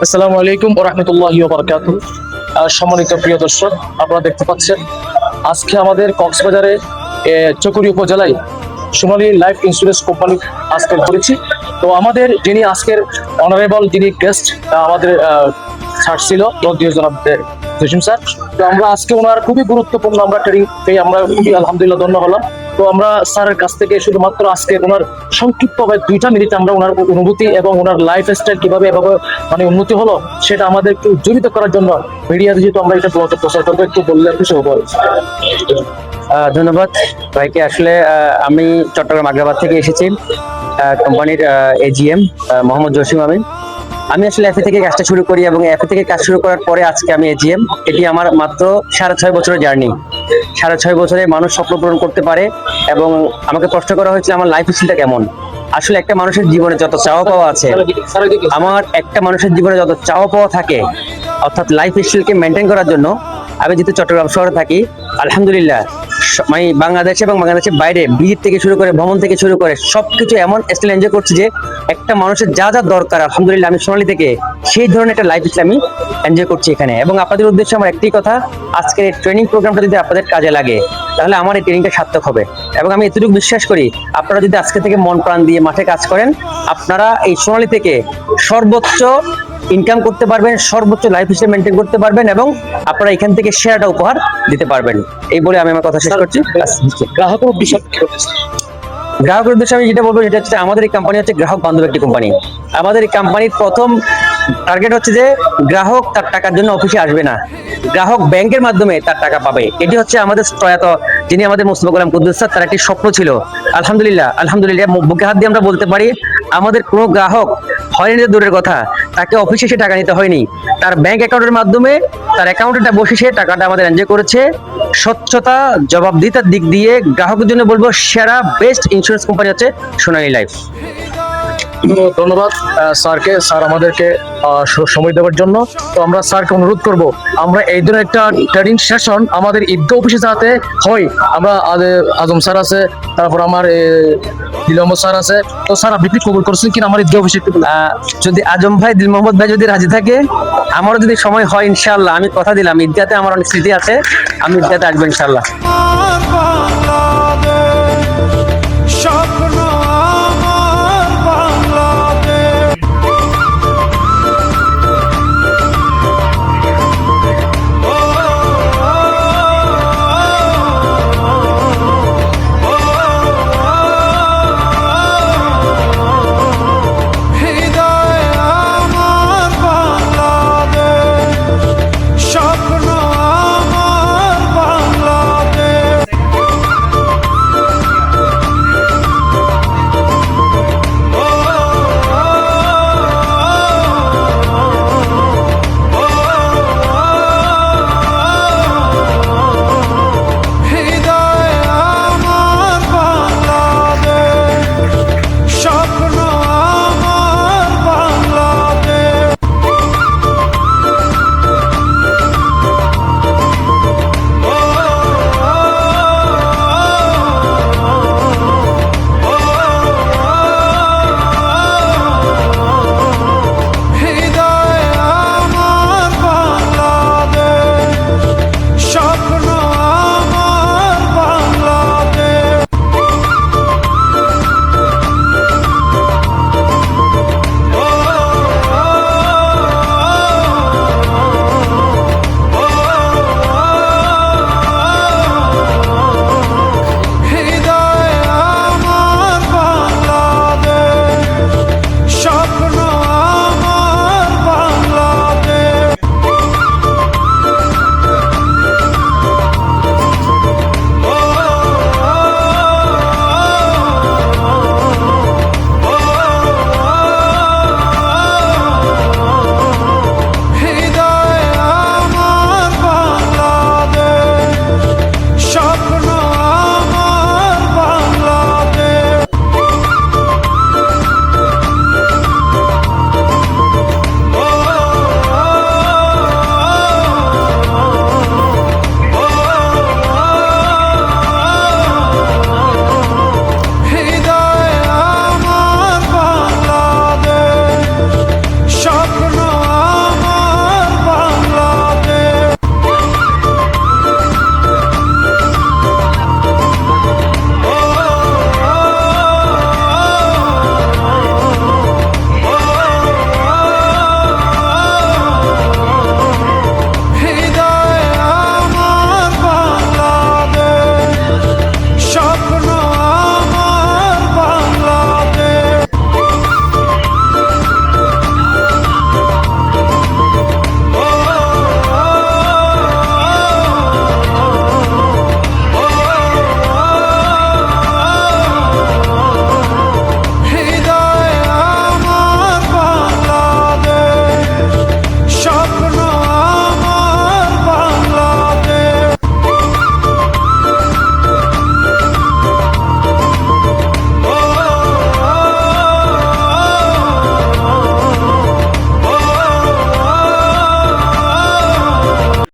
আসসালামু আলাইকুম ওয়া রাহমাতুল্লাহি ওয়া বারাকাতুহু। সম্মানিত প্রিয় দর্শক, আপনারা দেখতে পাচ্ছেন আজকে আমাদের কক্সবাজারে চকরি উপজেলায় সোনালী লাইফ ইন্স্যুরেন্স কোম্পানি আজকে করেছি। তো আমাদের যিনি আজকের অনারেবল যিনি গেস্ট আমাদের স্যার ছিল জনাব জসিম স্যার। তো আমরা আজকে ওনার খুবই গুরুত্বপূর্ণ আমরা ট্রেনিং পেয়ে আমরা খুবই আলহামদুলিল্লাহ ধন্য হলাম। তো আমরা স্যারের কাছ থেকে শুধুমাত্র আজকে ওনার সংক্ষিপ্তভাবে 2টা মিনিট আমরা ওনার অনুভূতি এবং ওনার লাইফ স্টাইল কিভাবে এভাবে মানে উন্নতি হলো সেটা আমাদের একটু উজ্জীবিত করার জন্য মিডিয়াতে যেহেতু আমরা এটা প্রচার করবো, একটু বললে খুশি হবো। ধন্যবাদ ভাইকে। আসলে আমি চট্টগ্রাম আগ্রাবাদ থেকে এসেছি, কোম্পানির এজিএম মোহাম্মদ জসিম আমিন। আমি আসলে এফএ থেকে কাজটা শুরু করি এবং এফএ থেকে কাজ শুরু করার পরে আজকে আমি এজিএম। এটি আমার মাত্র 6.5 বছরের জার্নি। 6.5 বছরে মানুষ স্বপ্ন পূরণ করতে পারে এবং আমাকে প্রশ্ন করা হয়েছিল আমার লাইফ স্টাইলটা কেমন। আসলে একটা মানুষের জীবনে যত চাওয়া পাওয়া আছে, আমার একটা মানুষের জীবনে যত চাওয়া পাওয়া থাকে, অর্থাৎ লাইফ স্টাইলকে মেনটেন করার জন্য আমি যেহেতু চট্টগ্রাম শহরে থাকি, আলহামদুলিল্লাহ মানে বাংলাদেশে এবং বাংলাদেশের বাইরে ভিজিট থেকে শুরু করে ভ্রমণ থেকে শুরু করে সবকিছু এমন স্টাইল এনজয় করছি যে একটা মানুষের যা যা দরকার আলহামদুলিল্লাহ আমি সোনালী থেকে সেই ধরনের একটা লাইফ স্টাইল আমি এনজয় করছি এখানে। এবং আপনাদের উদ্দেশ্যে আমার একটাই কথা, আজকের এই ট্রেনিং প্রোগ্রামটা যদি আপনাদের কাজে লাগে তাহলে আমার এই ট্রেনিংটা সার্থক হবে। এবং আমি এতটুকু বিশ্বাস করি, আপনারা যদি আজকে থেকে মন প্রাণ দিয়ে মাঠে কাজ করেন, আপনারা এই সোনালী থেকে সর্বোচ্চ ইনকাম করতে পারবেন, সর্বোচ্চ লাইফ স্টাইল মেনটেন করতে পারবেন এবং আপনারা এখান থেকে সেরাটা উপহার দিতে পারবেন। এই বলে আমি আমার কথা শেষ করছি। গ্রাহকের বিষয় গ্রাহকের উদ্দেশ্যে আমি যেটা বলবো সেটা হচ্ছে আমাদের এই কোম্পানি হচ্ছে গ্রাহক বান্ধব একটি কোম্পানি। আমাদের এই কোম্পানির প্রথম টার্গেট হচ্ছে যে গ্রাহক তার টাকার জন্য অফিসে আসবে না, গ্রাহক ব্যাংকের মাধ্যমে তার টাকা পাবে। এটি হচ্ছে আমাদের প্রয়াত যিনি আমাদের মোস্তফা গোলাম কুদ্দুস স্যার, তার একটি স্বপ্ন ছিল। আলহামদুলিল্লাহ আলহামদুলিল্লাহ বুকে হাত দিয়ে আমরা বলতে পারি আমাদের কোনো গ্রাহক হয়নি, দূরের কথা তাকে অফিসে এসে টাকা নিতে হয়নি, তার ব্যাংক অ্যাকাউন্টের মাধ্যমে তার অ্যাকাউন্টে বসে সে টাকাটা আমাদের এনজয় করেছে। স্বচ্ছতা জবাবদিহিতার দিক দিয়ে গ্রাহকের জন্য বলবো সেরা বেস্ট ইন্স্যুরেন্স কোম্পানি হচ্ছে সোনালী লাইফ। ধন্যবাদ স্যারকে, স্যার আমাদেরকে সময় দেওয়ার জন্য। তো আমরা স্যারকে অনুরোধ করব আমরা এই ধরনের একটা ট্রেনিং সেশন আমাদের ঈদগাহ অফিসে যাতে হয়। আমরা আজম স্যার আছে, তারপর আমার দিল মোহাম্মদ স্যার আছে। তো স্যার আপনি কি কবুল করছেন কিনা আমার ঈদগাহ অফিসে? যদি আজম ভাই, দিল মোহাম্মদ ভাই যদি রাজি থাকে, আমারও যদি সময় হয় ইনশাআল্লাহ, আমি কথা দিলাম ঈদগাতে আমার অনেক স্মৃতি আছে, আমি ঈদগাতে আসবো ইনশাআল্লাহ।